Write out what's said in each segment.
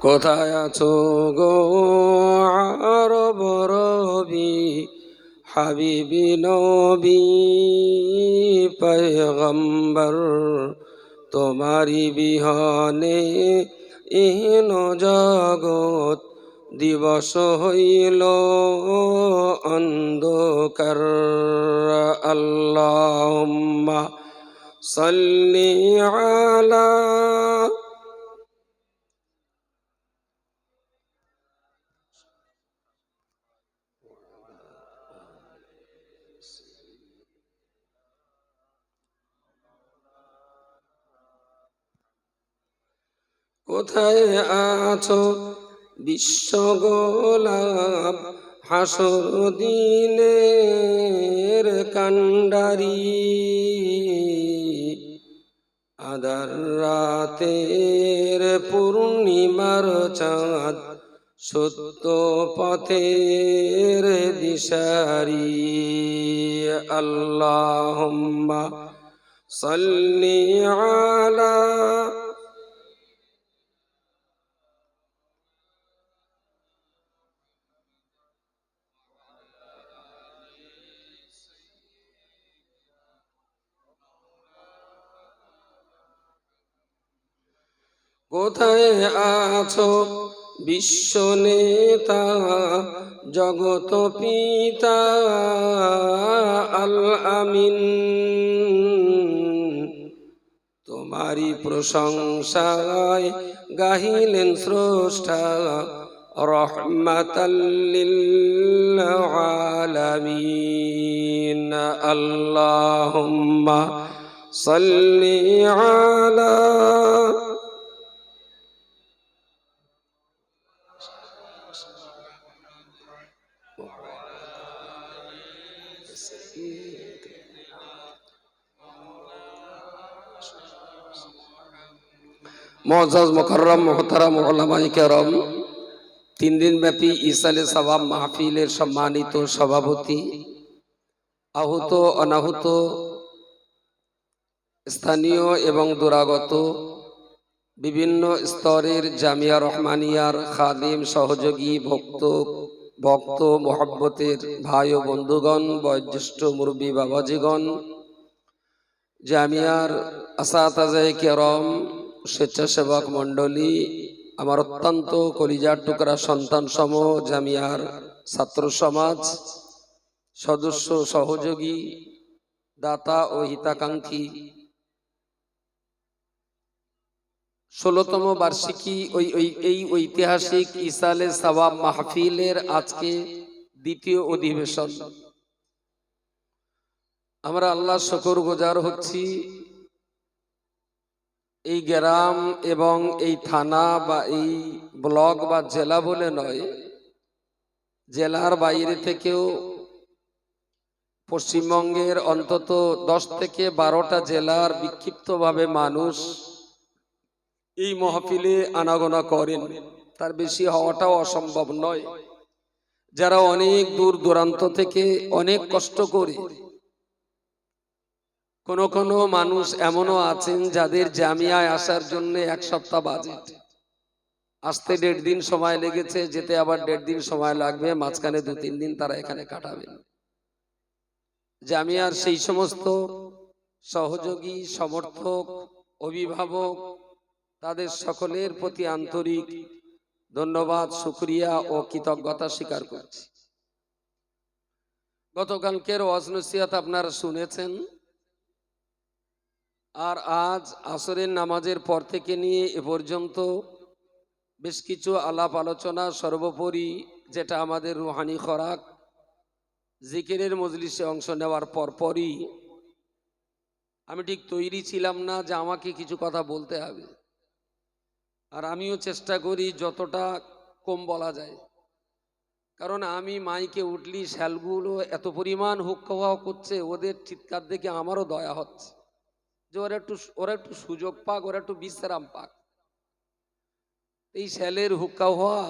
কোথায় আছো গো আরব রবি হাবিবি নবী পয়গম্বর, তোমারি বিহনে ইহন জগৎ দিবস হইল অন্ধকার। আল্লাহুম্মা সাল্লি আলা কোথায় আছো বিশ্ব গোলাপ হাসর দিনের কান্ডারি, আধার রাতের পূর্ণিমার চাঁদ সত্য পথের দিশারি। আল্লাহুম্মা সাল্লি আলা কোথায় আছো বিশ্ব নেতা জগত পিতা আল আমিন, তোমারি প্রশংসায় গাহিলেন স্রষ্টা রহমাতাল লিল আলামিন। আল্লাহুম্মা সাল্লি আলা মুআজ্জাজ মুকাররম মুহতারাম উলামায়ে কেরাম, 3 দিন ব্যাপী ইসালে সওয়াব মাহফিলের সম্মানিত সভাপতি, আহত অনাহত স্থানীয় এবং দূরাগত বিভিন্ন স্তরের জামিয়া রহমানিয়ার খাদিম, সহযোগী, ভক্ত মোহাব্বতের ভাই ও বন্ধুগণ, বয়োজ্যেষ্ঠ মুরব্বী বাবাজিগণ, জামিয়ার আসাতাজায়ে কেরাম, স্বেচ্ছাসেবক মণ্ডলী, আমার অত্যন্ত কলিজার টুকরা সন্তান সম জামিয়ার ছাত্র সমাজ, সদস্য, সহযোগী, দাতা ও হিতাকাঙ্ক্ষী, 16তম বার্ষিকী এই ঐতিহাসিক ইসালে সওয়াব মাহফিলের আজকে দ্বিতীয় অধিবেশন। আমরা আল্লাহ শুকরগুজার হচ্ছি, এই গ্রাম এবং এই থানা বা এই ব্লক বা জেলা বলে নয়, জেলার বাইরে থেকেও পশ্চিমবঙ্গের অন্তত 10 থেকে 12টা জেলার বিক্ষিপ্তভাবে মানুষ এই মাহফিলে আনাগোনা করেন। তার বেশি হওয়াটাও অসম্ভব নয়। যারা অনেক দূর দূরান্ত থেকে অনেক কষ্ট করে, কোন কোন মানুষ এমনও আছেন যাদের জামিয়ায় আসার জন্য 1 সপ্তাহ বাজেট, আসতে 1.5 দিন সময় লেগেছে, যেতে আবার 1.5 দিন সময় লাগবে, মাঝখানে 2-3 দিন তারা এখানে কাটাবেন। জামিয়ার সেই সমস্ত সহযোগী, সমর্থক, অভিভাবক, তাদের সকলের প্রতি আন্তরিক ধন্যবাদ, শুকরিয়া ও কৃতজ্ঞতা স্বীকার করছি। গতকালকের ওয়াজ নসিহত আপনারা শুনেছেন, আর আজ আসরের নামাজের পর থেকে নিয়ে এ পর্যন্ত বেশ কিছু আলাপ আলোচনা, সর্বোপরি যেটা আমাদের রুহানি খোরাক, জিকিরের মজলিসে অংশ নেওয়ার পরপরই আমি ঠিক তৈরি ছিলাম না যে আমাকে কিছু কথা বলতে হবে, আর আমিও চেষ্টা করি যতটা কম বলা যায়, কারণ আমি মাইকে উঠলি শ্যালগুলো এত পরিমাণ হুক্কা করছে, ওদের চিৎকার দেখে আমারও দয়া হচ্ছে যে ওরা একটু সুযোগ পাক, ওরা একটু বিশ্রাম পাক। এই শ্যালের হুক্কা হওয়া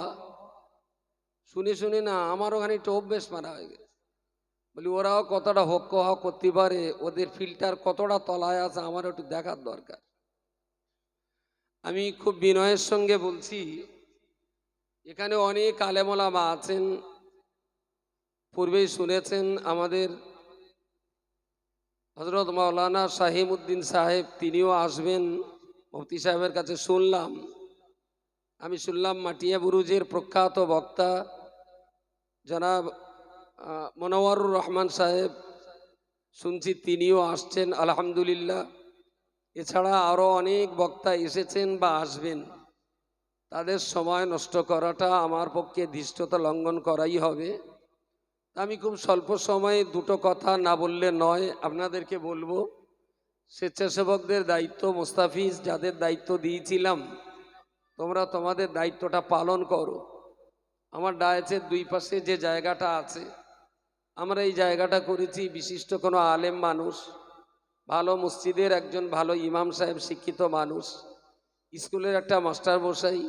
শুনে শুনে না আমারও খানিকটা অভ্যেস মারা হয়ে গেছে। বলি ওরাও কতটা হুক্কা হওয়া করতে পারে, ওদের ফিল্টার কতটা তলায় আছে আমার একটু দেখার দরকার। আমি খুব বিনয়ের সঙ্গে বলছি, এখানে অনেক আলেম ওলামা আছেন, পূর্বেই শুনেছেন আমাদের হযরত মাওলানা শাহিমউদ্দিন সাহেব, তিনিও আসবেন। মুফতি সাহেবের কাছে শুনলাম, আমি শুনলাম মাটিয়া বুরুজের প্রখ্যাত বক্তা জনাব মনোয়ারুর রহমান সাহেব, শুনছি তিনিও আসছেন আলহামদুলিল্লাহ। এছাড়া আরও অনেক বক্তা এসেছেন বা আসবেন। তাদের সময় নষ্ট করাটা আমার পক্ষে ধৃষ্টতা লঙ্ঘন করাই হবে। আমি খুব স্বল্প সময়ে দুটো কথা না বললে নয়, আপনাদেরকে বলবো। স্বেচ্ছাসেবকদের দায়িত্ব, মোস্তাফিজ যাদের দায়িত্ব দিয়েছিলাম, তোমরা তোমাদের দায়িত্বটা পালন করো। আমার ডায়াসের দুই পাশে যে জায়গাটা আছে, আমরা এই জায়গাটা করেছি বিশিষ্ট কোনো আলেম মানুষ, ভালো মসজিদের একজন ভালো ইমাম সাহেব, শিক্ষিত মানুষ, স্কুলের একটা মাস্টার মশাই,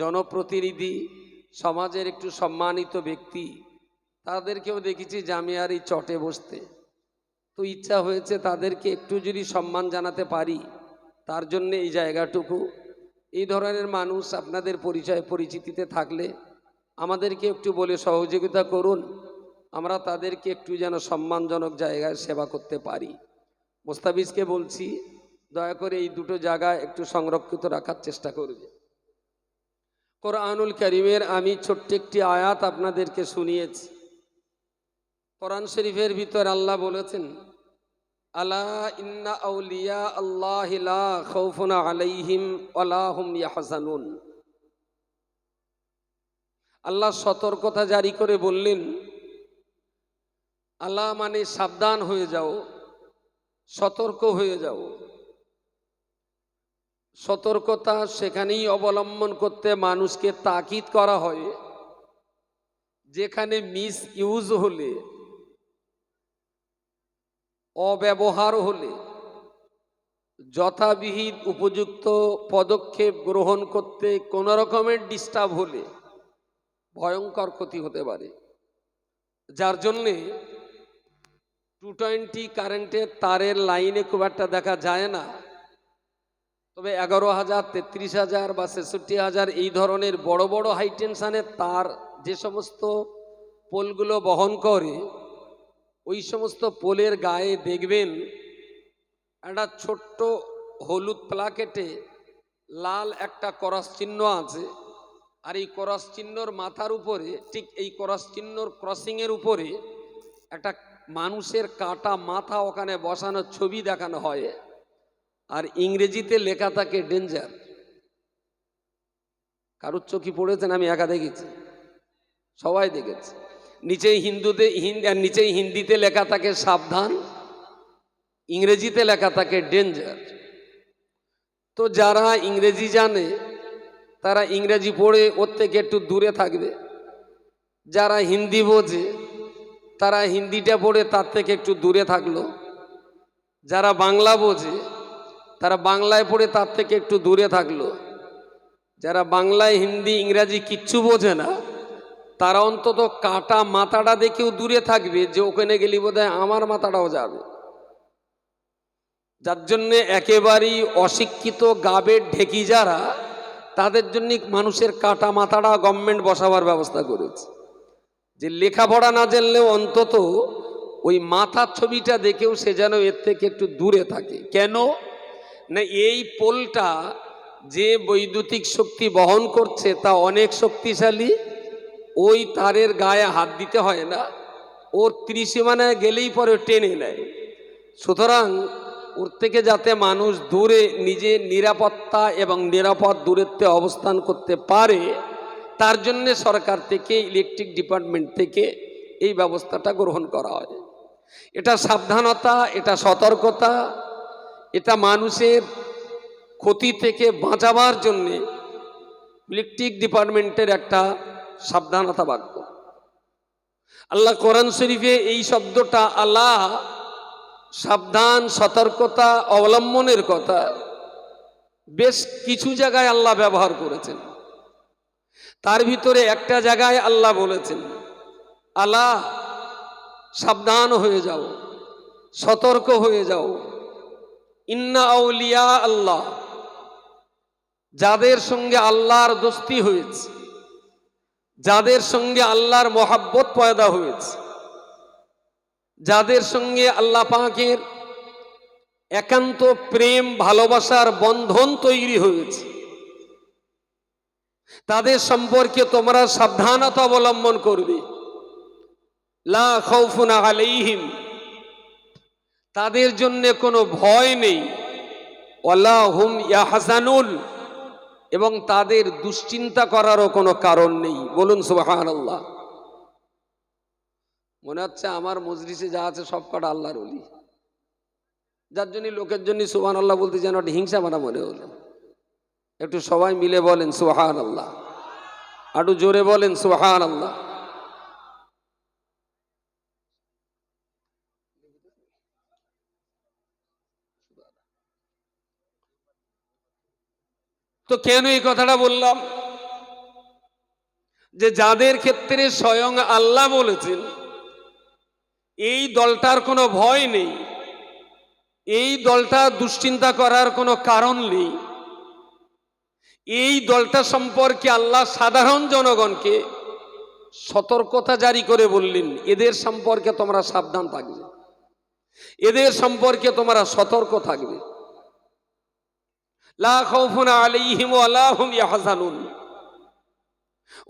জনপ্রতিনিধি, সমাজের একটু সম্মানিত ব্যক্তি, তাদেরকেও দেখেছি জামিয়ার এই চটে বসতে। তো ইচ্ছা হয়েছে তাদেরকে একটু যদি সম্মান জানাতে পারি, তার জন্য এই জায়গাটুকু। এই ধরনের মানুষ আপনাদের পরিচয় পরিচিতিতে থাকলে আমাদেরকে একটু বলে সহযোগিতা করুন, আমরা তাদেরকে একটু যেন সম্মানজনক জায়গায় সেবা করতে পারি। মোস্তাফিজকে বলছি, দয়া করে এই দুটো জায়গা একটু সংরক্ষিত রাখার চেষ্টা করবে। কোরআনুল কারীমের আমি ছোট্ট একটি আয়াত আপনাদেরকে শুনিয়েছি। কোরআন শরীফের ভিতর আল্লাহ বলেছেন, আলা ইন্না আউলিয়া আল্লাহি লা খাউফুন আলাইহিম ওয়ালা হুম ইয়াহজানুন। আল্লাহ সতর্কতা জারি করে বললেন, আল্লাহ মানে সাবধান হয়ে যাও, সতর্ক হয়ে যাও। সতর্কতা সেখানেই অবলম্বন করতে মানুষকে তাকিদ করা হয় যেখানে মিস ইউজ হলে, অব্যবহার হলে, যথাবিহিত উপযুক্ত পদক্ষেপ গ্রহণ করতে কোনো রকমের ডিস্টার্ব হলে ভয়ঙ্কর ক্ষতি হতে পারে। যার জন্যে 220 কারেন্টের তারের লাইনে খুব একটা দেখা যায় না, তবে 11,000, 33,000 বা 66,000 এই ধরনের বড় বড় হাই টেনশনের তার যে সমস্ত পোলগুলো বহন করে, ওই সমস্ত পোলের গায়ে দেখবেন একটা ছোট্ট হলুদ প্লাকেটে লাল একটা ক্রস চিহ্ন আছে। আর এই ক্রস চিহ্নর মাথার উপরে, ঠিক এই ক্রস চিহ্নর ক্রসিংয়ের উপরে একটা মানুষের কাটা মাথা ওখানে বসানো ছবি দেখানো হয়, আর ইংরেজিতে লেখা থাকে ডেঞ্জার। কারুর চোখে পড়েছেন? আমি একা দেখেছি, সবাই দেখেছে। নিচেই হিন্দিতে লেখা থাকে সাবধান, ইংরেজিতে লেখা থাকে ডেঞ্জার। তো যারা ইংরেজি জানে তারা ইংরেজি পড়ে ওর থেকে একটু দূরে থাকবে, যারা হিন্দি বোঝে তারা হিন্দিটা পড়ে তার থেকে একটু দূরে থাকলো, যারা বাংলা বোঝে তারা বাংলায় পড়ে তার থেকে একটু দূরে থাকলো, যারা বাংলায় হিন্দি ইংরাজি কিচ্ছু বোঝে না তারা অন্তত কাটা মাথাটা দেখেও দূরে থাকবে, যে ওখানে গেলে বোধহয় আমার মাথাটাও যাবে। যার জন্যে একেবারেই অশিক্ষিত গাবের ঢেকি যারা, তাদের জন্য মানুষের কাটা মাথাটা গভর্নমেন্ট বসাবার ব্যবস্থা করেছে, যে লেখাপড়া না জানলেও অন্তত ওই মাথার ছবিটা দেখেও সে যেন এর থেকে একটু দূরে থাকে। কেন না, এই পোলটা যে বৈদ্যুতিক শক্তি বহন করছে তা অনেক শক্তিশালী। ওই তারের গায়ে হাত দিতে হয় না, ওর ত্রিসীমানায় গেলেই পরে টেনে নেয়। সুতরাং ওর থেকে যাতে মানুষ দূরে নিজের নিরাপত্তা এবং নিরাপদ দূরত্বে অবস্থান করতে পারে, তার জন্যে সরকার থেকে, ইলেকট্রিক ডিপার্টমেন্ট থেকে এই ব্যবস্থাটা গ্রহণ করা হয়। এটা সাবধানতা, এটা সতর্কতা, এটা মানুষের ক্ষতি থেকে বাঁচাবার জন্যে ইলেকট্রিক ডিপার্টমেন্টের একটা সাবধানতা বাক্য। আল্লাহ কোরআন শরীফে এই শব্দটা, আল্লাহ সাবধান সতর্কতা অবলম্বনের কথা বেশ কিছু জায়গায় আল্লাহ ব্যবহার করেছেন। তার ভিতরে একটা জায়গায় আল্লাহ বলেছেন, আল্লাহ সাবধান হয়ে যাও, সতর্ক হয়ে যাও। ইন্না আউলিয়া আল্লাহ, যাদের সঙ্গে আল্লাহর দোস্তি হয়েছে, যাদের সঙ্গে আল্লাহর মহাব্বত পয়দা হয়েছে, যাদের সঙ্গে আল্লাহ পাকের একান্ত প্রেম ভালোবাসার বন্ধন তৈরি হয়েছে, তাদের সম্পর্কে তোমরা সাবধানতা অবলম্বন করবে। লা খাউফুন আলাইহিম, তাদের জন্য কোনো ভয় নেই। ওয়ালা হুম ইয়াহজানুন, এবং তাদের দুশ্চিন্তা করারও কোনো কারণ নেই। বলুন সুবহানাল্লাহ। মনে হচ্ছে আমার মজলিসে যা আছে সব কটা আল্লাহর ওলি, যার জন্য লোকের জন্য সুবহানাল্লাহ বলতে যেন একটা হিংসা মানা মনে হলো। একটু সবাই মিলে বলেন সুবহানাল্লাহ, একটু জোরে বলেন সুবহানাল্লাহ। তো কেন এই কথাটা বললাম? যে যাদের ক্ষেত্রে স্বয়ং আল্লাহ বলেছেন এই দলটার কোনো ভয় নেই, এই দলটা দুশ্চিন্তা করার কোনো কারণ নেই, এই দলটা সম্পর্কে আল্লাহ সাধারণ জনগণকে সতর্কতা জারি করে বললেন, এদের সম্পর্কে তোমরা সাবধান থাকবে, এদের সম্পর্কে তোমরা সতর্ক থাকবে। লা খাউফুন আলাইহিম ওয়ালা হুম ইয়াহজানুন,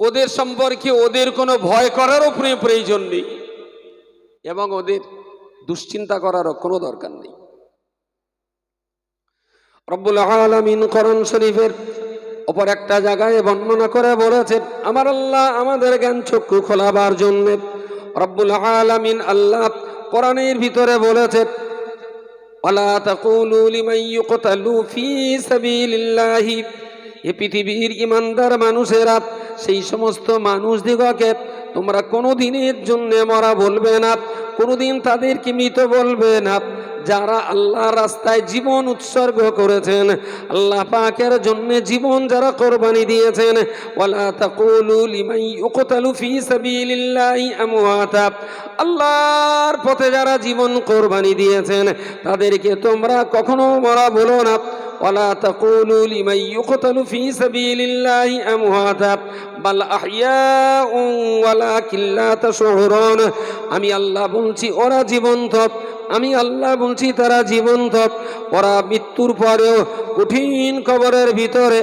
ওদের সম্পর্কে ওদের কোনো ভয় করারও প্রয়োজন নেই এবং ওদের দুশ্চিন্তা করারও কোনো দরকার নেই। রব্বুল আলামিন কোরআন শরীফের অপর একটা জায়গায় বর্ণনা করে বলেছেন, আমার আল্লাহ আমাদের জ্ঞান চক্ষু খোলাবার জন্য রব্বুল আলামিন আল্লাহ কোরআনের ভিতরে বলেছেন, ওয়ালা তাকুলু লিমান ইউকতালু ফি সাবিলিল্লাহি, এ পৃথিবীর ইমানদার মানুষেরা সেই সমস্ত মানুষদিগকে তোমরা কোনো দিনের জন্য মরা বলবে না, কোনোদিন তাদেরকে মৃত বলবে না, যারা আল্লাহর রাস্তায় জীবন উৎসর্গ করেছেন, আল্লাহ পাকের জন্য জীবন যারা কোরবানি দিয়েছেন। ওয়ালা তাকুলু লিমান ইউকতালু ফি সাবিলিল্লাহি আমওয়াতা, আল্লাহর পথে যারা জীবন কোরবানি দিয়েছেন তাদেরকে তোমরা কখনো মরা বলো না। ওয়ালা তাকুলু লিমান ইউকতালু ফি সাবিলিল্লাহি আমওয়াতা বাল আহইয়াউ ওয়ালাকিন লা তাশউরুন, আমি আল্লাহ বলছি ওরা জীবন্ত, আমি আল্লাহ বলছি তারা জীবন্ত, ওরা মৃত্যুর পরেও কঠিন কবরের ভিতরে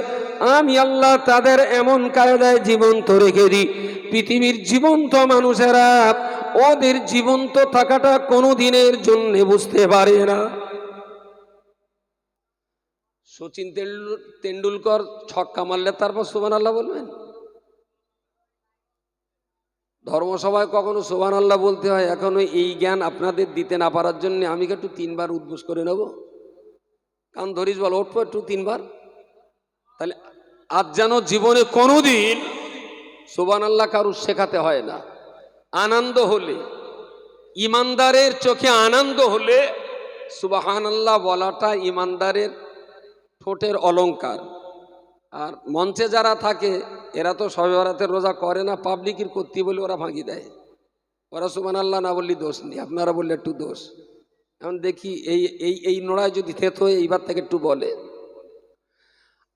আমি আল্লাহ তাদের এমন কায়দায় জীবন্ত রেখে দিই, পৃথিবীর জীবন্ত মানুষেরা ওদের জীবন্ত থাকাটা কোনো দিনের জন্য বুঝতে পারে না। সচিন তেন্ডুলকর ছক্কা মারলে তারপর সুবহানাল্লাহ বলবেন? ধর্মসভায় কখনো সুবহানাল্লাহ বলতে হয়? এখনো এই জ্ঞান আপনাদের দিতে না পারার জন্য আমি একটু 3 বার উদ্বোস করে নেব। কান ধরিস বল, ওঠবো একটু 3 বার। তাহলে আজ যেন জীবনে কোনোদিন সুবহানাল্লাহ কারুর শেখাতে হয় না। আনন্দ হলে, ইমানদারের চোখে আনন্দ হলে সুবহানাল্লাহ বলাটা ইমানদারের ঠোঁটের অলংকার। আর মঞ্চে যারা থাকে এরা তো শবে বরাতের রোজা করে না, পাবলিকের করতে বলে ওরা ভাঙি দেয়। ওরা সুবহানাল্লাহ না বললে দোষ নেই, আপনারা বললে একটু দোষ। এখন দেখি এই এই এই নোড়ায় যদি থেত হয়ে এইবার থেকে একটু বলে।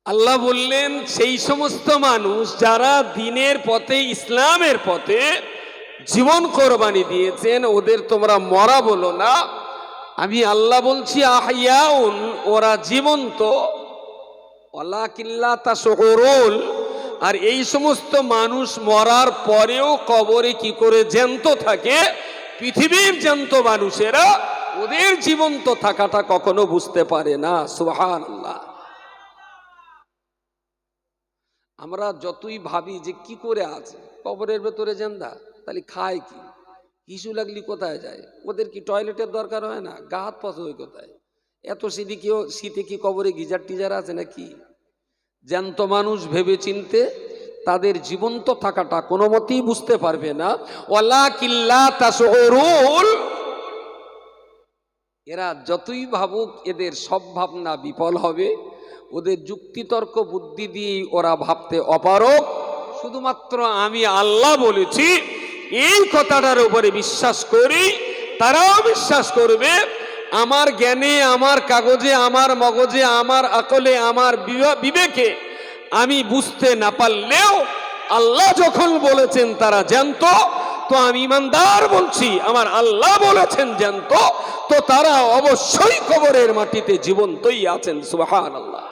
আল্লাহ বললেন সেই সমস্ত মানুষ যারা দিনের পথে, ইসলামের পথে জীবন কোরবানি দিয়েছেন ওদের তোমরা মরা বলো না, আমি আল্লাহ বলছি আহইয়াউন, ওরা জীবন্ত, ওয়ালাকিন লা তাশউরুন, আর এই সমস্ত মানুষ মরার পরেও কবরে কি করে জ্যান্ত থাকে, পৃথিবীর জ্যান্ত মানুষেরা ওদের জীবন্ত থাকাটা কখনো বুঝতে পারে না। সুবহানাল্লাহ। আমরা যতই ভাবি যে কি করে আছে কবরের ভেতরে জ্যান্দা, তাহলে খায় কি, হিসু লাগলি কোথায় যায়, ওদের কি টয়লেটের দরকার হয় না, গা হাত পাশে হয় কোথায়, এত শীতে কি কবরে গিজার টিজার আছে নাকি? জ্যান্ত মানুষ ভেবে চিনতে তাদের জীবন্ত থাকাটা কোনো মতেই বুঝতে পারবে না। ওয়ালাকিন লা তাশউরুন, এরা যতই ভাবুক এদের সব ভাবনা বিফল হবে, ওদের যুক্তিতর্ক বুদ্ধি দিয়ে ওরা ভাবতে অপারগ। শুধুমাত্র আমি আল্লাহ বলেছি এই কথাটার উপরে বিশ্বাস করি, তারাও বিশ্বাস করবে। আমার জ্ঞানে, আমার কাগজে, আমার মগজে, আমার আকলে, আমার বিবেকে আমি বুঝতে না পারলেও আল্লাহ যখন বলেছেন তারা জ্যান্ত, তো আমি ইমানদার বলছি আমার আল্লাহ বলেছেন জ্যান্ত, তো তারা অবশ্যই কবরের মাটিতে জীবন্তই আছেন। সুবহানাল্লাহ।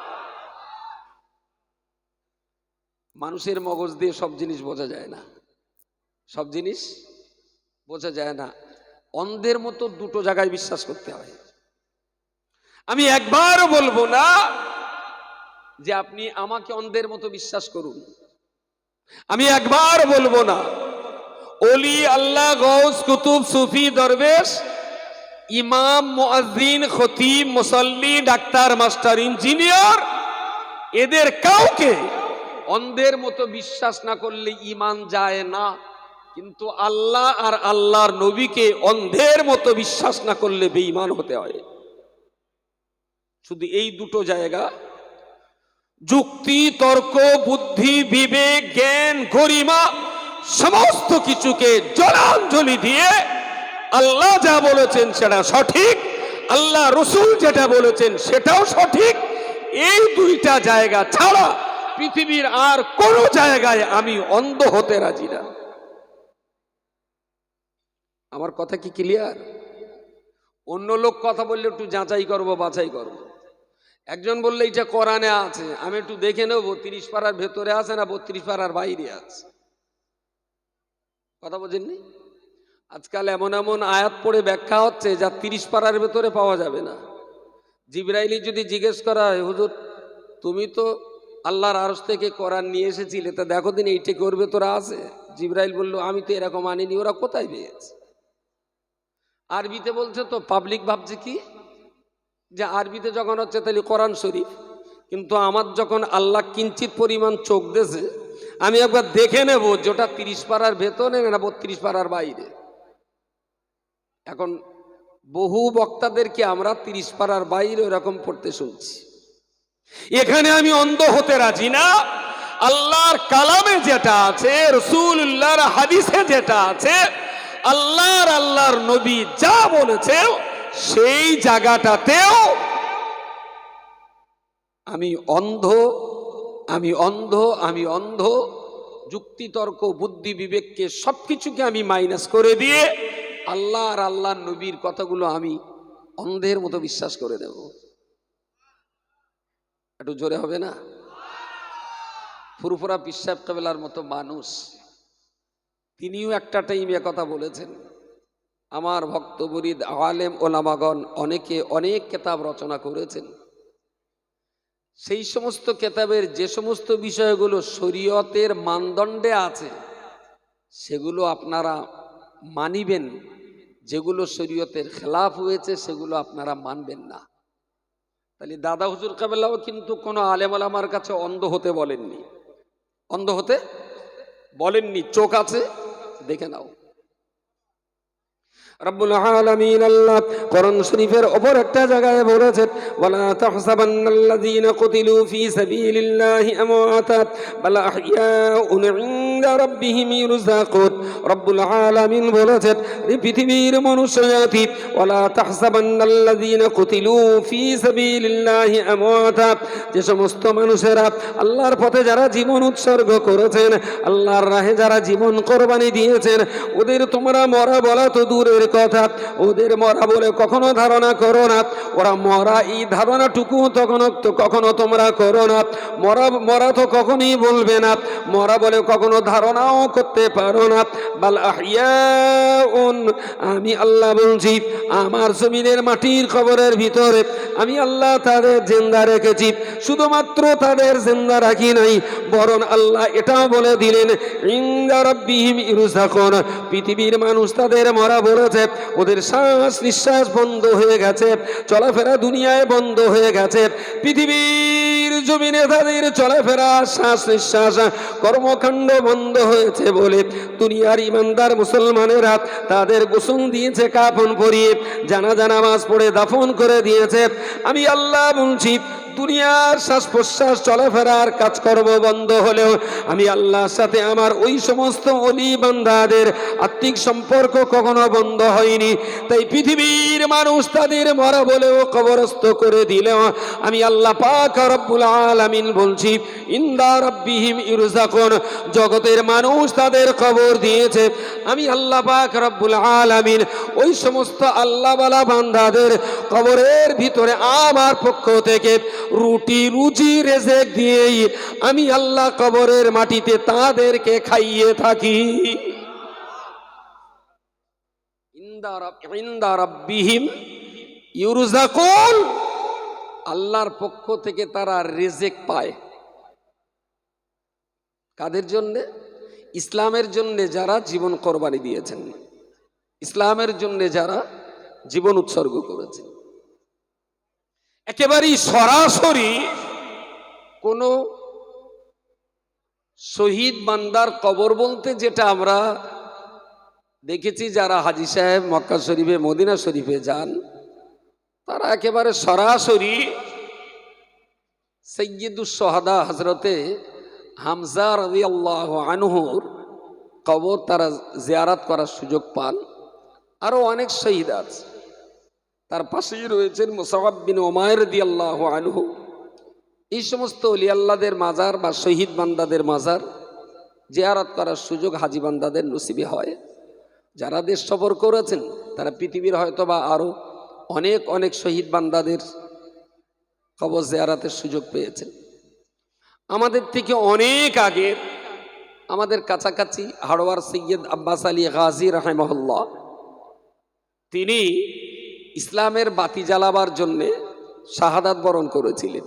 মানুষের মগজ দিয়ে সব জিনিস বোঝা যায় না, সব জিনিস বোঝা যায় না। অন্ধের মতো দুটো জায়গায় বিশ্বাস করতে হয়। আমি একবারও বলবো না যে আপনি আমাকে অন্ধের মতো বিশ্বাস করুন, আমি একবার বলবো না ওলি আল্লাহ গৌস কুতুব সুফি দরবেশ ইমাম মুয়াজ্জিন খতিব মুসল্লি ডাক্তার মাস্টার ইঞ্জিনিয়ার এদের কাউকে অন্ধের মতো বিশ্বাস না করলে ঈমান যায় না। কিন্তু আল্লাহ আর আল্লাহর নবীকে অন্ধের মতো বিশ্বাস না করলে বেঈমান হতে হয়। শুধু এই দুটো জায়গা, যুক্তি তর্ক বুদ্ধি বিবেক জ্ঞান গরিমা সমস্ত কিছুকে জলাঞ্জলি দিয়ে আল্লাহ যা বলেছেন সেটা সঠিক, আল্লাহ রসুল যেটা বলেছেন সেটাও সঠিক, এই দুইটা জায়গা ছাড়া পৃথিবীর আর কোনো জায়গায় আমি অন্ধ হতে রাজি না। আমার কথা কি ক্লিয়ার? অন্য লোক কথা বললে একটু যাচাই করব বাছাই করব। একজন বললে এটা কোরআনে আছে, আমি একটু দেখে নেব 30 পারার ভেতরে আছে না 32 পারার বাইরে আছে। কথা বোঝেননি? আজকাল এমন এমন আয়াত পড়ে ব্যাখ্যা হচ্ছে যা 30 পারার ভেতরে পাওয়া যাবে না। জিবরাইলি যদি জিজ্ঞেস করা হয়, হুজুর তুমি তো আল্লাহর আরশ থেকে কোরআন নিয়ে এসেছিলে, তা দেখো দিন এইটা করবে তোরা আছে? জিবরাইল বলল আমি তো এরকম আনিনি, ওরা কোথায় পেয়েছে? আরবিতে বলছে তো পাবলিক ভাবছে কি যে আরবিতে যখন হচ্ছে তাহলে কোরআন শরীফ, কিন্তু আমার যখন আল্লাহ কিঞ্চিত পরিমাণ চোখ দেছে, আমি একবার দেখে নেব যেটা 30 পারার ভেতরে না 32 পারার বাইরে। এখন বহু বক্তাদেরকে আমরা 30 পারার বাইরে এরকম পড়তে শুনছি। এখানে আমি অন্ধ হতে রাজি না। আল্লাহর কালামে যেটা আছে, রাসূলুল্লাহর হাদিসে যেটা আছে, আল্লাহর নবী যা বলেছে সেই জায়গাটাতেও আমি অন্ধ, আমি অন্ধ, আমি অন্ধ। যুক্তি তর্ক বুদ্ধি বিবেককে সবকিছুকে আমি মাইনাস করে দিয়ে আল্লাহ আর আল্লাহর নবীর কথাগুলো আমি অন্ধের মতো বিশ্বাস করে দেব। একটু জোরে হবে না? ফুরফুরা পীর সাহেব কেবলার মতো মানুষ, তিনিও একটা টাইমে কথা বলেছেন। আমার ভক্ত মুরিদ আলেম ওলামাগণ অনেকে অনেক কিতাব রচনা করেছেন। সেই সমস্ত কিতাবের যে সমস্ত বিষয়গুলো শরীয়তের মানদণ্ডে আছে সেগুলো আপনারা মানিবেন, যেগুলো শরীয়তের খেলাফ হয়েছে সেগুলো আপনারা মানবেন না। তাহলে দাদা হুজুর কেবলাও কিন্তু কোনো আলেম ওলামার কাছে অন্ধ হতে বলেননি, অন্ধ হতে বলেননি। চোখ আছে, দেখে নাও। রব্বুল আলামিন আল্লাহ কোরআন শরীফের উপর একটা জায়গায় বলেছেন, ওয়ালা তাহসাবান্নাল্লাযীনা কুতিলু ফী সাবিলিল্লাহি আমওয়াতা বাল আহইয়াউন ইনদা রাব্বিহিম ইরযাকুন। রব্বুল আলামিন বলেছেন, এই পৃথিবীর মনুষ্য জাতি, ওয়ালা তাহসাবান্নাল্লাযীনা কুতিলু ফী সাবিলিল্লাহি আমওয়াতা, যে সমস্ত মানুষেরা আল্লাহর পথে যারা জীবন উৎসর্গ করেছেন, আল্লাহর রাহে যারা জীবন কোরবানি দিয়েছেন, ওদের তোমরা মরা বলা তো দূরের কথা, ওদের মরা বলে কখনো ধারণা করো না। ওরা মরা এই ধারণাটুকু কখনো তোমরা করো না। মরা তো কখনোই বলবে না, মরা বলে কখনো ধারণাও করতে পারো না। বাল আহইয়াউন, আমি আল্লাহ বলছি, আমার জমিনের মাটির কবরের ভিতরে আমি আল্লাহ তাদের জিন্দা রেখেছি। শুধুমাত্র তাদের জিন্দা রাখি নাই, বরং আল্লাহ এটাও বলে দিলেন ইনদা রাব্বিহিম ইরযাকুন। পৃথিবীর মানুষ তাদের মরা বলেছে, ওদের শ্বাস নিঃশ্বাস বন্ধ হয়ে গেছে, চলাফেরা দুনিয়ায় বন্ধ হয়ে গেছে। পৃথিবীর জমিনে তাদের চলাফেরা শ্বাস নিঃশ্বাস কর্মকাণ্ড বন্ধ হয়েছে বলে দুনিয়ার ইমানদার মুসলমানেরা তাদের গোসল দিয়েছে, কাফন পরিয়ে জানাজা নামাজ পড়ে দাফন করে দিয়েছে। আমি আল্লাহ বলছি, দুনিয়ার শ্বাস প্রশ্বাস চলাফেরার কাজকর্ম বন্ধ হলেও আমি আল্লাহর সাথে আমার ওই সমস্ত ওলি বান্দাদের আত্মিক সম্পর্ক কখনো বন্ধ হয়নি। তাই পৃথিবীর মানুষ তাদের মরা বলেও কবরস্থ করে দিলেও আমি আল্লাহ পাক রব্বুল আলামিন বলছি ইনদা রাব্বিহিম ইরযাকুন, জগতের মানুষ তাদের কবর দিয়েছে, আমি আল্লাহ পাক রব্বুল আলামিন ওই সমস্ত আল্লাহওয়ালা বান্দাদের কবরের ভিতরে আমার পক্ষ থেকে রুটি রুজি রেজেক দিয়েই আমি আল্লাহ কবরের মাটিতে তাদেরকে খাইয়ে থাকি। ইনদা রাব্বিহিম ইরযাকুন, আল্লাহর পক্ষ থেকে তারা রিজিক পায়। কাদের জন্য? ইসলামের জন্য যারা জীবন কোরবানি দিয়েছেন, ইসলামের জন্য যারা জীবন উৎসর্গ করেছেন। একেবারেই সরাসরি কোন শহীদ বান্দার কবর বলতে যেটা আমরা দেখেছি, যারা হাজী সাহেব মক্কা শরীফে মদিনা শরীফে যান তারা একেবারে সরাসরি সৈয়দুস শুহাদা হযরতে হামজা রাদিয়াল্লাহু আনহুর কবর তারা জিয়ারত করার সুযোগ পান। আরো অনেক শহীদ আছে, তার পাশেই রয়েছেন মুসআব বিন উমাইর রাদিয়াল্লাহু আনহু। এই সমস্ত ওলি আল্লাহদের মাজার বা শহীদ বান্দাদের মাজার জিয়ারত করার সুযোগ হাজী বান্দাদের নসিবে হয়। যারা দেশ সফর করেছেন তারা পৃথিবীর হয়তো বা আরো অনেক অনেক শহীদ বান্দাদের কবর জিয়ারতের সুযোগ পেয়েছেন। আমাদের থেকে অনেক আগে আমাদের কাছাকাছি হাড়োয়ার সৈয়দ আব্বাস আলী গাজী রাহিমাহুল্লাহ, তিনি ইসলামের বাতি জ্বালাবার জন্যে শাহাদাত বরণ করেছিলেন,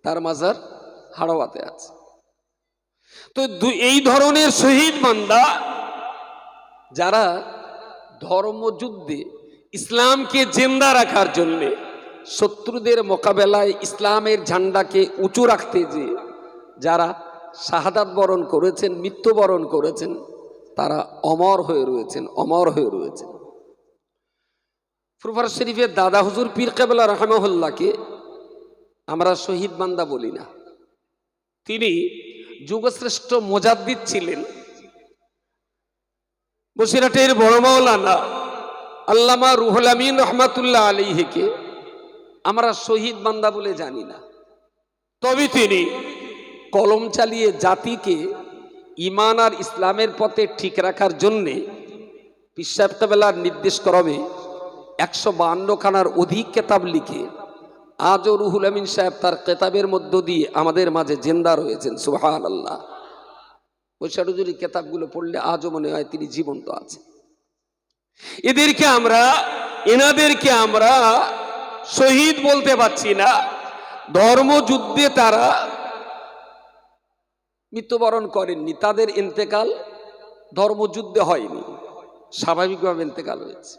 তার মাজার হাড়োয়াতে আছে। তো এই ধরনের শহীদ বান্দা যারা ধর্মযুদ্ধে ইসলামকে জিন্দা রাখার জন্যে শত্রুদের মোকাবেলায় ইসলামের ঝান্ডাকে উঁচু রাখতে যে যারা শাহাদাত বরণ করেছেন, মৃত্যুবরণ করেছেন, তারা অমর হয়ে রয়েছেন, অমর হয়ে রয়েছেন। ফুরফুরা শরীফের দাদা হুজুর পীর কেবলা রাহিমাহুল্লাহকে আমরা শহীদ বান্দা বলি না, তিনি যুগশ্রেষ্ঠ মুজাদ্দিদ ছিলেন। বসিরহাটের বড় মাওলানা আল্লামা রুহুল আমিন রহমাতুল্লাহ আলাইহিকে আমরা শহীদ বান্দা বলে জানি না, তবে তিনি কলম চালিয়ে জাতিকে ঈমান আর ইসলামের পথে ঠিক রাখার জন্যে পীর সাহেব কেবলার নির্দেশ ক্রমে 152 খানার অধিক কেতাব লিখে আজও রুহুল আমিন সাহেব তার কেতাবের মধ্য দিয়ে আমাদের মাঝে জিন্দা রয়েছেন। সুবহানাল্লাহ। বৈশাখজুরি কেতাবগুলো পড়লে আজও মনে হয় তিনি জীবন্ত আছেন। এনাদেরকে আমরা শহীদ বলতে পারছি না, ধর্মযুদ্ধে তারা মৃত্যুবরণ করেননি, তাদের ইন্তেকাল ধর্মযুদ্ধে হয়নি, স্বাভাবিকভাবে ইন্তেকাল হয়েছে।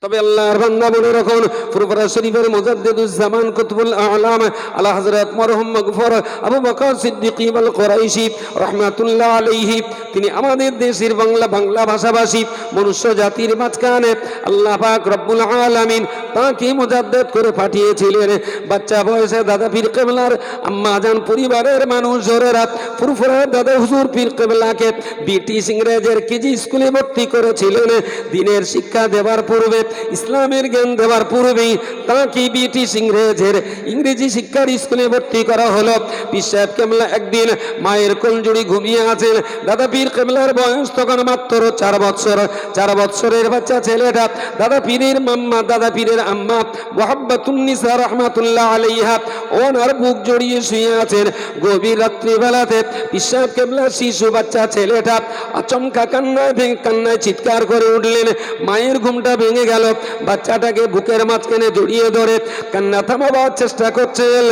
তবে আল্লাহর বান্দা বলে রাখুন, ফুরফুরা শরীফের মুজাদ্দিদুজ জামান কুতুবুল আলাম আলা হযরত মরহুম মাগফুর আবু বকর সিদ্দিক আল কুরাইশি রাহমাতুল্লাহ আলাইহি, তিনি আমাদের দেশের বাংলা ভাষাভাষী মনুষ্য জাতির মাঝখানে আল্লাহ পাক রব্বুল আলামিন তাকে মুজাদ্দিদ করে পাঠিয়েছিলেন। বাচ্চা বয়সে দাদা পীর কেবলার আম্মা জান পরিবারের মানুষজনেরা ফুরফুরা দাদা হুজুর পীর কেবলাকে ব্রিটিশ ইংরেজের কেজি স্কুলে ভর্তি করেছিলেন। দিনের শিক্ষা দেওয়ার পূর্বে, ইসলামের জ্ঞান দেওয়ার পূর্বেই তাকে ব্রিটিশ ইংরেজের ইংরেজি শিক্ষার স্কুলে ভর্তি করা হলো। পীর সাহেব কেবলা একদিন মায়ের কোলজুড়ি ঘুমিয়ে আছেন। দাদা পীর কেবলার বয়স তখন মাত্র 4 বছর। 4 বছরের বাচ্চা ছেলেটা দাদা পীরের মাম্মা, দাদা পীরের আম্মা মুহাব্বাতুন্নিসা রাহমাতুল্লাহ আলাইহা ওনার বুক জড়িয়ে শুয়ে আছেন। গভীর রাত্রিবেলাতে পীর সাহেব কেবলা শিশু বাচ্চা ছেলেটা আচমকা কান্নায় চিৎকার করে উঠলেন। মায়ের ঘুমটা ভেঙে গেল, বাচ্চাটাকে বুকের মাঝখানে জড়িয়ে ধরে কান্না থামাবার চেষ্টা করছেন।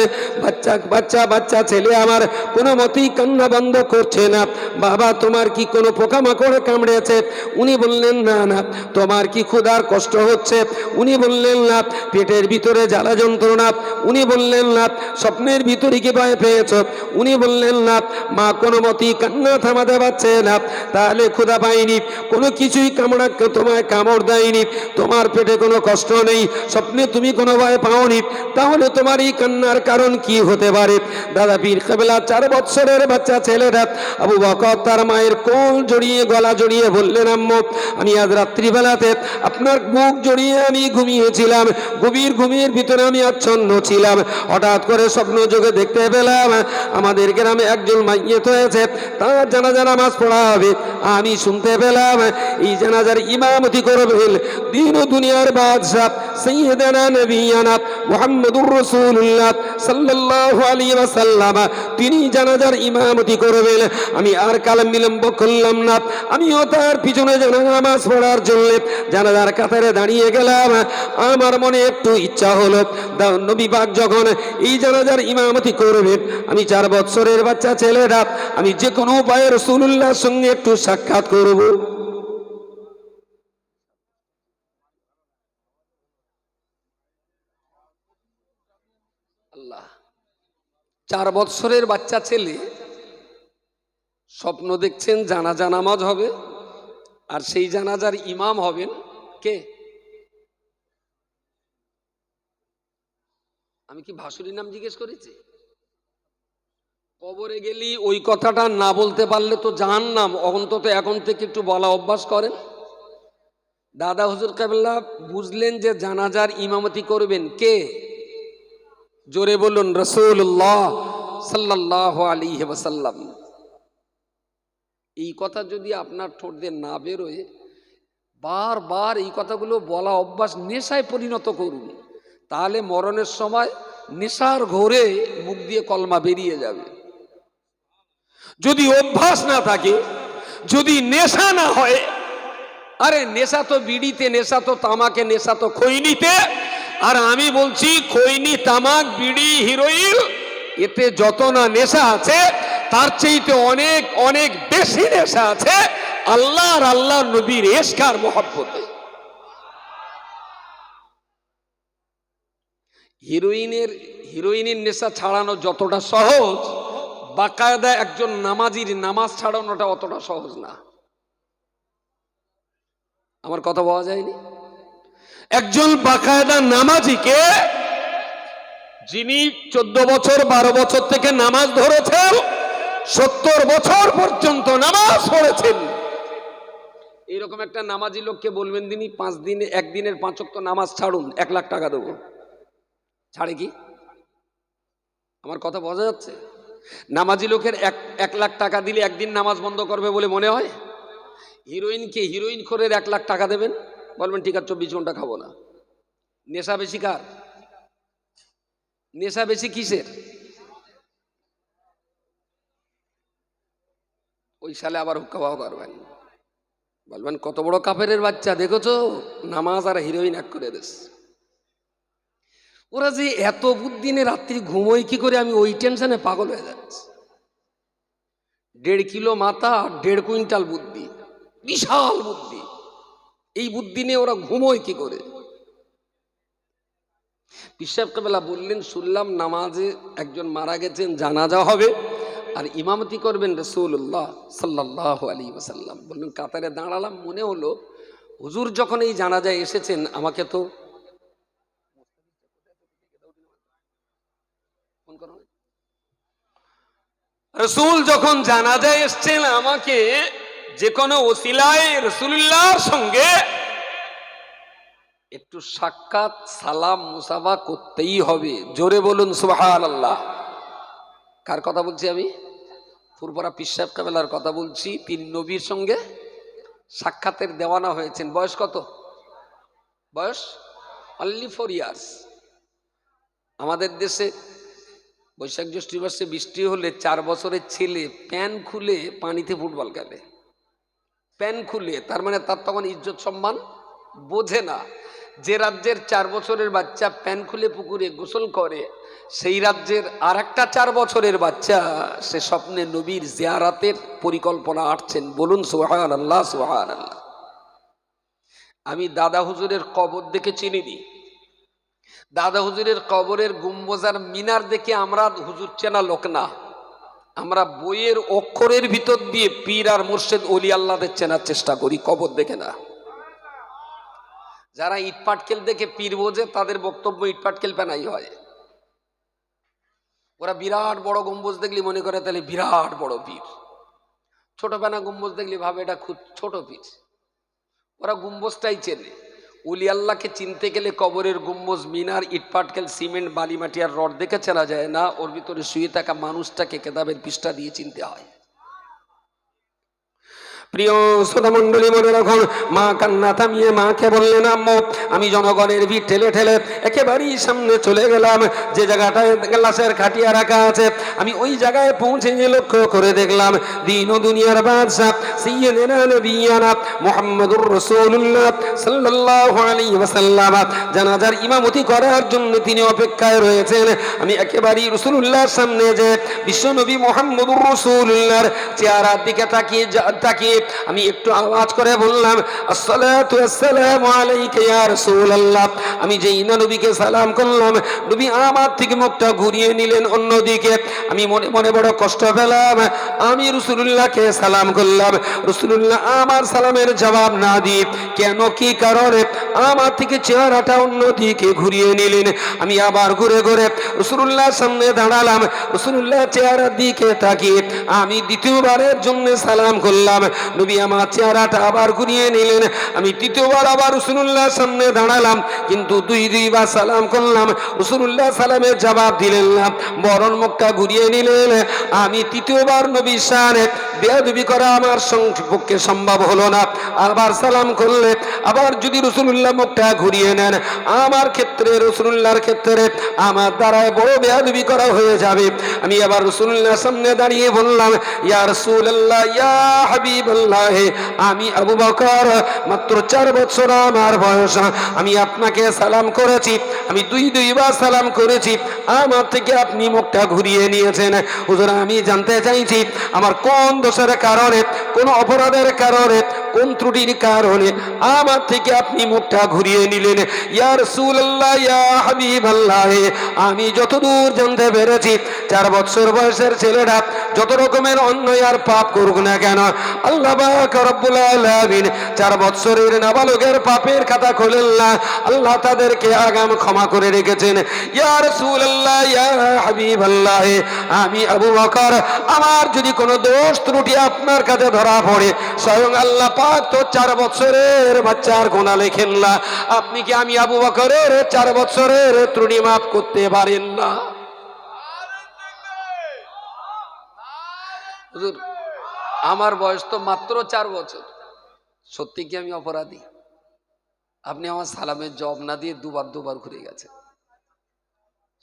বাচ্চা ছেলে আমার কোনো মতেই কান্না বন্ধ করছে না। বাবা, তোমার কি কোনো পোকামাকড় কামড়েছে? উনি বললেন না। তোমার কি ক্ষুধার কষ্ট হচ্ছে? উনি বললেন না। পেটের ভিতরে জ্বালা যন্ত্রণা? উনি বললেন না। স্বপ্নের ভিতরে কি ভয় পেয়েছ? উনি বললেন না। মা কোনো মতেই কান্না থামাতে পারছে না। তাহলে ক্ষুধা পাইনি, কোনো কিছুই তোমায় কামড় দেয়নি, তোমার পেটে কোনো কষ্ট নেই, স্বপ্নে তুমি কোনো ভয় পাওনি, তাহলে তোমার এই কান্নার কারণ কি হতে পারে? দাদা পীর কেবলা 4 বছরের বাচ্চা ছেলেটা আবু বকর তার মায়ের কোল জড়িয়ে গলা জড়িয়ে বললেন, আম্মু আমি আজ রাত্রিবেলাতে আপনার বুক জড়িয়ে আমি ঘুমিয়েছিলাম, গভীর ঘুমের ভিতরে আমি আচ্ছন্ন ছিলাম, হঠাৎ করে স্বপ্ন যোগে দেখতে পেলাম আমাদের গ্রামে একজন মাইয়িত হয়েছে, তার জানাজা নামাজ পড়া হবে। আমি শুনতে পেলাম এই জানাজার ইমামতি করবেন দিন ও দুনিয়ার বাদশা সাইয়্যিদানা নবিয়ানা মুহাম্মদুর রাসূলুল্লাহ সাল্লাল্লাহু আলাইহি ওয়াসাল্লাম, তিনি জানাজার ইমামতি করবেন। আমি আর কালাম বিলম্ব করলাম না, আমিও তার পিছনে জানাজা নামাজ পড়ার জন্য জানাজার কাতারে দাঁড়িয়ে গেলাম। আমার মনে একটু ইচ্ছা হলো, নবী পাক যখন এই জানাজার ইমামতি করবেন, আমি 4 বছরের বাচ্চা ছেলেরা আমি যে কোনো উপায়ে রাসূলুল্লাহর সঙ্গে একটু সাক্ষাৎ করব। আল্লাহ, 4 বছরের বাচ্চা ছেলে স্বপ্ন দেখছেন জানাজা নামাজ হবে, আর সেই জানাজার ইমাম হবেন কে? আমি কি ভাসুরি নাম জিজ্ঞেস করেছি? কবরে গেলি ওই কথাটা না বলতে পারলে তো জাহান্নাম, অন্তত এখন থেকে একটু বলা অভ্যাস করেন। দাদা হুজুর কেবলা বুঝলেন যে জানাজার ইমামতি করবেন কে? জোরে বলুন, রাসূলুল্লাহ সাল্লাল্লাহু আলাইহি ওয়াসাল্লাম। এই কথা যদি আপনার ঠোঁট দিয়ে না বেরোয়, বারবার এই কথাগুলো বলা অভ্যাস, নেশায় পরিণত করুন, তাহলে মরণের সময় নেশার ঘোরে মুখ দিয়ে কলমা বেরিয়ে যাবে। যদি অভ্যাস না থাকে, যদি নেশা না হয়, আরে নেশা তো বিড়িতে, নেশা তো তামাকে, নেশা তো খৈনিতে, আর আমি বলছি খৈনি, তামাক, বিড়ি, হিরোইন, এতে যত না নেশা আছে তার চাইতে অনেক অনেক বেশি নেশা আছে আল্লাহ আর আল্লাহর নবীর ইশক আর মহব্বতে। হিরোইনের নেশা ছাড়ানো যতটা সহজ, বাকায়দা একজন নামাজির নামাজ ছাড়ানোটা অতটা সহজ না। আমার কথা বলা যায়নি? একজন বাকায়দা নামাজিকে, যিনি 14 বছর 12 বছর থেকে নামাজ ধরেছেন, 70 বছর পর্যন্ত নামাজ পড়েছেন, এরকম একটা নামাজি লোককে বলবেন তিনি 5 দিনে একদিনের 5 ওয়াক্ত নামাজ ছাড়ুন, 1 লাখ টাকা দেবো, ছাড়ে কি? আমার কথা বোঝা যাচ্ছে? নামাজি লোকের 1 লাখ টাকা দিলে একদিন নামাজ বন্ধ করবে বলে মনে হয়? হিরোইনকে, হিরোইন খোরের 1 লাখ টাকা দেবেন, বলবেন ঠিক আছে 24 ঘন্টা খাবো না। নেশা বেশি কার? নেশা বেশি কিসের? ওই সালে আবার হুক্কা বাবা করবেন, বলবেন কত বড় কাফেরের বাচ্চা দেখেছো, নামাজ আর হিরোইন এক করে দিস। ওরা যে এত বুদ্ধি নিয়ে রাত্রি ঘুমোয় কি করে, আমি ওই টেনশনে পাগল হয়ে যাচ্ছি। 1.5 কিলো মাথা, 1.5 কুইন্টাল বুদ্ধি, বিশাল বুদ্ধি। এই বুদ্ধি নিয়ে ওরা ঘুমোয় কি করে? পীর সাহেব কেবলা বললেন, শুনলাম নামাজে একজন মারা গেছেন, জানাজা হবে, আর ইমামতি করবেন রাসূলুল্লাহ সাল্লাল্লাহু আলাইহি ওয়াসাল্লাম। বললেন কাতারে দাঁড়ালাম, মনে হলো হুজুর যখন এই জানাজায় এসেছেন, আমাকে তো রাসূল যখন জানাজায় এসেছেন, আমাকে যে কোনো ওসিলায় রাসূলুল্লাহর সঙ্গে একটু সাক্ষাৎ, সালাম, মুসাফা করতেই হবে। জোরে বলুন সুবহানাল্লাহ। কার কথা বলছি আমি? ফুরফুরা পীর সাহেব কাবেলার কথা বলছি। 3 নবীর সঙ্গে সাক্ষাতের দেওয়ানা হয়েছেন। বয়স কত? বয়স অনলি 4 ইয়ার্স। আমাদের দেশে বৈশাখ জ্যৈষ্ঠ মাসে বৃষ্টি হলে 4 বছরের ছেলে প্যান খুলে পানিতে ফুটবল খেলে, প্যান খুলে, তার মানে তার তখন ইজ্জত সম্মান বোঝে না। যে রাজ্যের 4 বছরের বাচ্চা প্যান খুলে পুকুরে গোসল করে, সেই রাজ্যের আর একটা 4 বছরের বাচ্চা সে স্বপ্নে নবীর জিয়ারাতের পরিকল্পনা আঁটছেন। বলুন সুবহানাল্লাহ, সুবহানাল্লাহ। আমি দাদা হুজুরের কবর দেখে চিনি নি। দাদা হুজুরের কবরের গুম্বজার মিনার দেখে আমরা হুজুর চেনা লোক না। আমরা বইয়ের অক্ষরের ভিতর দিয়ে পীর আর মুর্শিদ ওলি আল্লাহদের চেনার চেষ্টা করি, কবর দেখে না। যারা ইট পাটকেল দেখে পীর বোঝে তাদের বক্তব্য ইট পাটকেল পেনাই হয়। ওরা বিরাট বড় গম্বুজ দেখলে মনে করে তাহলে বিরাট বড় পীর, ছোট পেনা গম্বুজ দেখলে ভাবে এটা খুব ছোট পীর। ওরা গম্বুজটাই চেনে। উলি আল্লাহকে চিনতে গেলে কবরের গম্বুজ, মিনার, ইট পাটকেল, সিমেন্ট, বালি, মাটি আর রড দেখে চেনা যায় না, ওর ভিতরে শুয়ে থাকা মানুষটাকে কেতাবের পৃষ্ঠা দিয়ে চিনতে হয়। প্রিয় শ্রোতা মণ্ডলী, মনে রাখুন, মা কান্না থামিয়ে মাকে বললেন, আম্মু আমি জনগণের ভিড় ঠেলে ঠেলে একেবারেই সামনে চলে গেলাম। যে জায়গাটায় গ্লাসের খাটিয়া রাখা আছে আমি ওই জায়গায় পৌঁছে গিয়ে লক্ষ্য করে দেখলাম দিন ও দুনিয়ার বাদশাহ সাইয়্যিদুনা নবিয়্যিনা মুহাম্মদুর রাসূলুল্লাহ সাল্লাল্লাহু আলাইহি ওয়াসাল্লাম জানাজার ইমামতি করার জন্য তিনি অপেক্ষায় রয়েছেন। আমি একেবারেই রাসূলুল্লাহর সামনে যে বিশ্বনবী মুহাম্মদুর রাসূলুল্লাহর চেহারার দিকে তাকিয়ে আমি একটু আওয়াজ করে বললাম, আসসালাতু ওয়াসসালামু আলাইকা ইয়া রাসূলুল্লাহ। আমি যেই না নবীকে সালাম করলাম, নবী আমার থেকে মুখটা ঘুরিয়ে নিলেন অন্যদিকে। আমি মনে মনে বড় কষ্ট পেলাম। আমি রাসূলুল্লাহকে সালাম করলাম, রাসূলুল্লাহ আমার সালামের জবাব না দিয়ে কেন, কি কারণে আমার থেকে চেহারাটা অন্যদিকে ঘুরিয়ে নিলেন। আমি আবার ঘুরে ঘুরে রাসূলুল্লাহর সামনে দাঁড়ালাম, রাসূলুল্লাহর চেহারার দিকে তাকিয়ে আমি দ্বিতীয়বারের জন্য সালাম করলাম। নবী আমার চেহারাটা আবার ঘুরিয়ে নিলেন। আমি তৃতীয়বার আবার রাসূলুল্লাহর সামনে দাঁড়ালাম, কিন্তু দুইবার সালাম করলাম, রাসূলুল্লাহ সালামের জবাব দিলেন না, বরং মুখটা ঘুরিয়ে নিলেন। আমি তৃতীয়বার নবীর সামনে বেয়াদবি করা আমার পক্ষে সম্ভব হলো না। আবার সালাম করলে আবার যদি রাসূলুল্লাহ মুখটা ঘুরিয়ে নেন, আমার ক্ষেত্রে রাসূলুল্লাহর ক্ষেত্রে আমার দ্বারায় বড় বেয়াদবি করা হয়ে যাবে। আমি আবার রাসূলুল্লাহর সামনে দাঁড়িয়ে বললাম, ইয়া রাসূলুল্লাহ, ইয়া হাবিবাল্লাহ, আমি আবু বকর, মাত্র 4 বছর আমার বয়স, আমি আপনাকে সালাম করেছি, আমি দুইবার সালাম করেছি, আমার থেকে আপনি মুখটা ঘুরিয়ে নিয়েছেন। হুজুর, আমি জানতে চাইছি আমার কোন দোষের কারণে, কোন অপরাধের কারণে, কোন ত্রুটির কারণে আমার থেকে আপনি মুখটা ঘুরিয়ে নিলেন। ইয়া রাসূলুল্লাহ, ইয়া হাবিবাল্লাহ, আমি যতদূর জানতে পেরেছি 4 বছর বয়সের ছেলেরা যত রকমের অন্যায় আর পাপ করুক না কেন, আল্লাহ পাক রব্বুল আলামিন 4 বছরের নাবালকের পাপের খাতা খোলেন না, আল্লাহ তাদেরকে আগাম ক্ষমা করে রেখেছেন। ইয়া রাসূলুল্লাহ, ইয়া হাবিবাল্লাহ, আমি আবু বকর, আমার যদি কোনো দোষ ত্রুটি আপনার কাছে ধরা পড়ে, স্বয়ং আল্লাহ পাক তো 4 বছরের বাচ্চার গুনাহ লেখেন না, আপনি কি আমি আবু বকরের 4 বছরের ত্রুটি মাফ করতে পারেন না? হুজুর, আমার বয়স তো মাত্র 4 বছর, সত্যি কি আমি অপরাধী? আপনি আমার সালামের জবাব না দিয়ে দুবার ঘুরে গেছে।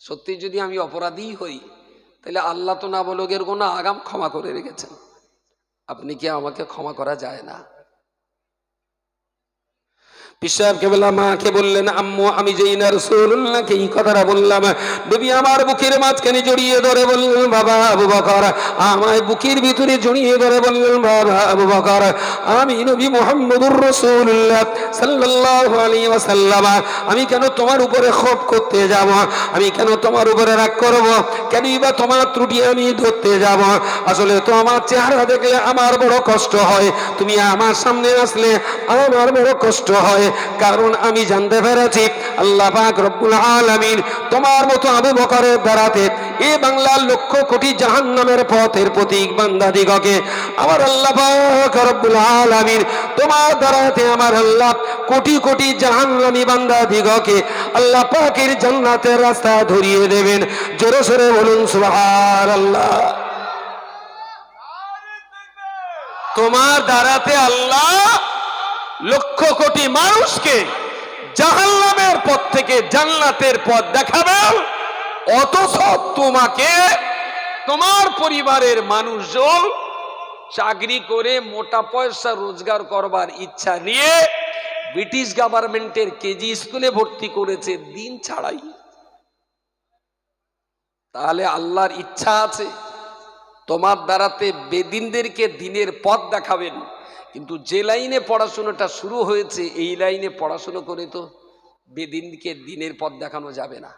সত্যি যদি আমি অপরাধী হই, তাহলে আল্লাহ তো নাবালকের গুনাহ আগাম ক্ষমা করে রেখেছেন, আপনি কি আমাকে ক্ষমা করা যায় না? পিসাব কেবলা মাকে বললেন, আম্মু আমি যেই না রাসূলুল্লাহকে এই কথাটা বললাম, নবী আমার বুকের মাঝখানে জড়িয়ে ধরে বললেন, বাবা আবু বকর, আমায় বুকের ভিতরে জড়িয়ে ধরে বললেন, বাবা আবু বকর, আমি নবী মুহাম্মদুর রাসূলুল্লাহ সাল্লাল্লাহু আলাইহি ওয়াসাল্লাম, আমি কেন তোমার উপরে ক্ষোভ করতে যাব? আমি কেন তোমার উপরে রাগ করব? কেনই বা তোমার ত্রুটি আমি ধরতে যাব? আসলে তো আমার চেহারা দেখলে আমার বড় কষ্ট হয়, তুমি আমার সামনে আসলে আমার বড় কষ্ট হয়, কারণ আমি জানতে পেরেছি আল্লাহ পাক রব্বুল আলামিন তোমার মতো আবু বকরের দ্বারাতে এই বাংলার লক্ষ কোটি জাহান্নামের পথের প্রতীক বান্দাদিগকে আমার আল্লাহ পাক রব্বুল আলামিন তোমার দ্বারাতে আমার আল্লাহ কোটি কোটি জাহান্নামী বান্দাদিগকে আল্লাহ পাকের জান্নাতের রাস্তা ধরিয়ে দেবেন। জোরে সোরে বলুন সুবহানাল্লাহ। তোমার দ্বারাতে আল্লাহ লক্ষ কোটি মানুষকে জাহান্নামের পথ থেকে জান্নাতের পথ দেখাবেন, অথচ তোমাকে তোমার পরিবারের মানুষজন চাকরি করে মোটা পয়সা রোজগার করবার ইচ্ছা নিয়ে ব্রিটিশ গভর্নমেন্টের কেজি স্কুলে ভর্তি করেছে দিন ছাড়াই। তাহলে আল্লাহর ইচ্ছা আছে তোমার দ্বারাতে বেদিনদেরকে দিনের পথ দেখাবেন, কিন্তু যে লাইনে পড়াশোনাটা শুরু হয়েছে এই লাইনে পড়াশোনা করে তো বেদিনকে দিনের পথ দেখানো যাবে না।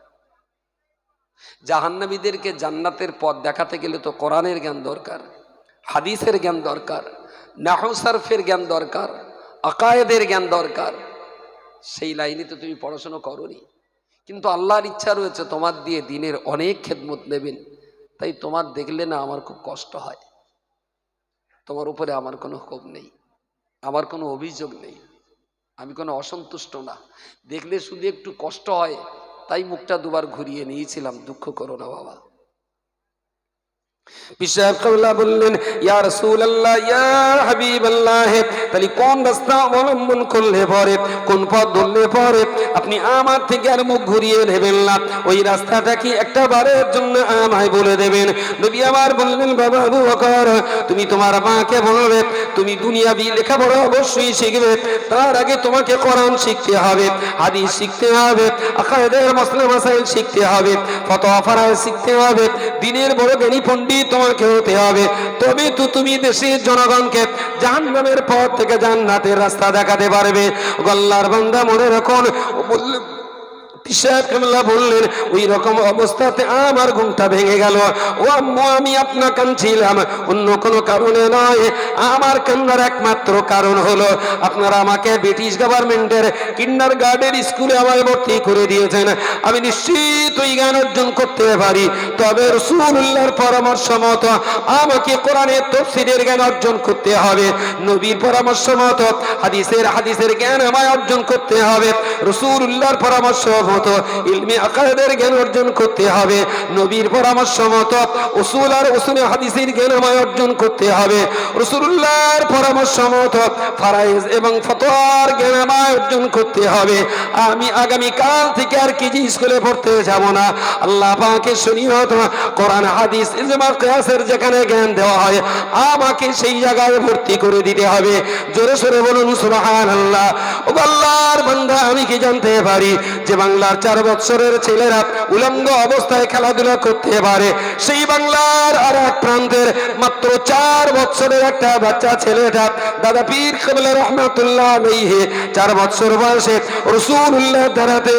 জাহান্নামীদেরকে জান্নাতের পথ দেখাতে গেলে তো কোরআনের জ্ঞান দরকার, হাদিসের জ্ঞান দরকার, নাহু সারফের জ্ঞান দরকার, আকায়েদের জ্ঞান দরকার। সেই লাইনে তো তুমি পড়াশোনা করোনি, কিন্তু আল্লাহর ইচ্ছা রয়েছে তোমার দিয়ে দিনের অনেক খেদমত নেবেন। তাই তোমার দেখলে না আমার খুব কষ্ট হয়। তোমার উপরে আমার কোনো ক্ষোভ নেই, আমার কোনো অভিযোগ নেই, আমি কোনো অসন্তুষ্ট না। দেখলে শুধু একটু কষ্ট হয়, তাই মুখটা দুবার ঘুরিয়ে নিয়েছিলাম। দুঃখ করো না বাবা। পিসাব কাবলা বললেন, ইয়া রাসূলুল্লাহ, ইয়া হাবিবাল্লাহ, তাহলে কোন রাস্তা অবলম্বন করলে পরে, কোন পথ ধরলে পরে আপনি আমার থেকে আর মুখ ঘুরিয়ে নেবেন না? ওই রাস্তাটা কি একটা বারের জন্য আমায় বলে দেবেন? নবী আমার বললেন, বাবা আবু বকর, তুমি তোমার মাকে বলবে তুমি দুনিয়াবি লেখাপড়া অবশ্যই শিখবে, তার আগে তোমাকে কোরআন শিখতে হবে, হাদিস শিখতে হবে, আকিদার মাসলা মাসাইল শিখতে হবে, ফতোয়া ফারায়েজ শিখতে হবে, দিনের বড় জ্ঞানী পণ্ডিত তোমাকে হতে হবে। তবে তো তুমি দেশের জনগণকে জাহান্নামের পথ থেকে জান্নাতের রাস্তা দেখাতে পারবে। আল্লাহর বান্দা মনে রাখুন, বললেন পিসাব কাবলা বললেন, ওই রকম অবস্থাতে আমার ঘুমটা ভেঙে গেল। ও আম্মু, আমি আপনার কাঁদছিলাম অন্য কোনো কারণে নয়। আমার কান্নার একমাত্র কারণ হলো আপনারা আমাকে ব্রিটিশ গভর্নমেন্টের কিন্ডারগার্টেন স্কুলে আমায় ভর্তি করে দিয়েছেন। আমি নিশ্চিত ওই জ্ঞান অর্জন করতে পারি, তবে রাসূলুল্লাহর পরামর্শ মতো আমাকে কোরআনের তাফসীরের জ্ঞান অর্জন করতে হবে, নবীর পরামর্শ মতো হাদিসের জ্ঞান আমায় অর্জন করতে হবে, রাসূলুল্লাহর পরামর্শ মতো ইলমে আকিদার জ্ঞান অর্জন করতে হবে, নবীর পরামর্শ মতো উসুল আর উসুলে হাদিসের জ্ঞান আমায় অর্জন করতে হবে, রাসূলুল্লাহর পরামর্শ মতো ফারায়েজ এবং ফতোয়ার জ্ঞান আমায় অর্জন করতে হবে। আমি আগামী কাল থেকে আর কেজি স্কুলে পড়তে যাব না। আল্লাহ পাকের শরীয়ত, কোরআন, হাদিস, ইজমা, কিয়াসের যেখানে জ্ঞান দেওয়া হয় আমাকে সেই জায়গায় ভর্তি করে দিতে হবে। জোরে সোরে বলুন সুবহানাল্লাহ। ও আল্লাহর বান্দা, আমি কি জানতে পারি যে বাংলার 4 বছরের ছেলেরা উলঙ্গ অবস্থায় খেলাধুলা করতে পারে, সেই বাংলার আর এক প্রান্তের মাত্র 4 বছরের একটা বাচ্চা ছেলেটা দাদা পীর কেবলা রহমাতুল্লাহ আলাইহি 4 বছর বয়সে রাসূলুল্লাহ দ্বারাতে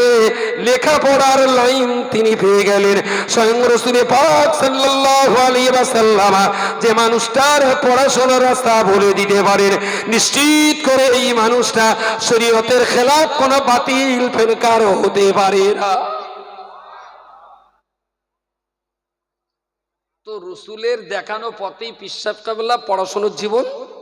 লেখাপড়ার লাইন তিনি পেয়ে গেলেন। স্বয়ং রাসূল পাক সাল্লাল্লাহু আলাইহি ওয়াসাল্লাম যে মানুষটার পড়াশোনার রাস্তা বলে দিতে পারেন, নিশ্চিত করে এই মানুষটা শরীয়তের খেলাফ কোনো বাতিল ফেরকার হতে পারে না। তো রসুলের দেখানো পথেই পিসাব কাবলা পড়াশোনার জীবন